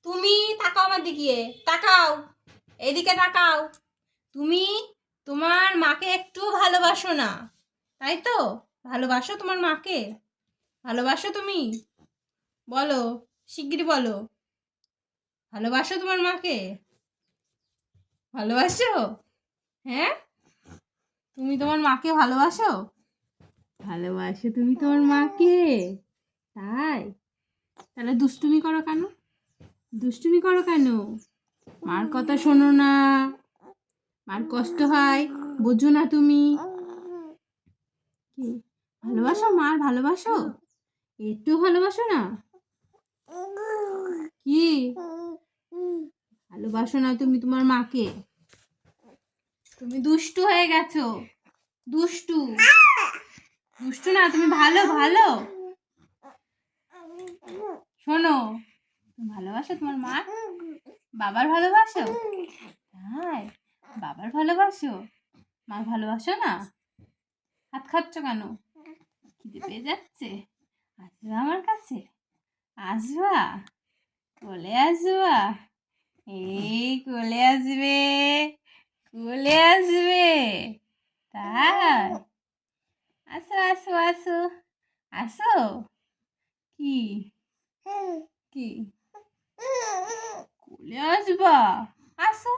তুমি তাকাও আমার দিকে, তাকাও, এদিকে তাকাও। তুমি তোমার মাকে একটু ভালোবাসো না, তাই তো? ভালোবাসো তোমার মাকে? ভালোবাসো তুমি? বলো, শিগগিরই বলো। ভালোবাসো তোমার মাকে? ভালোবাসো? হ্যাঁ, তুমি তোমার মাকে ভালোবাসো? ভালোবাসো তুমি তোমার মাকে? তাই? তাহলে দুষ্টুমি করো কেন? দুষ্টুমি করো কেন? মার কথা শোনো না, মার কষ্ট হয়, বোঝো না তুমি? কি ভালোবাসো? মার ভালোবাসো? একটু ভালোবাসো না? কি ভালোবাসো না তুমি তোমার মাকে? তুমি দুষ্টু হয়ে গেছো, দুষ্টু। দুষ্টু না তুমি, ভালো ভালো। শোনো, তুমি ভালোবাসো তোমার মা? বাবার ভালোবাসো? তাই? বাবার ভালোবাসো? মার ভালোবাসো না? হাত খাচ্ছ কেন? খিদে পেয়ে যাচ্ছে? আসবা আমার কাছে? আসবা? কোলে আসবা? এই কোলে আসবে, কোলে আসবে। তাই? আসো আসো আসো, আসো। কি কি কোলে আসবা? আসো।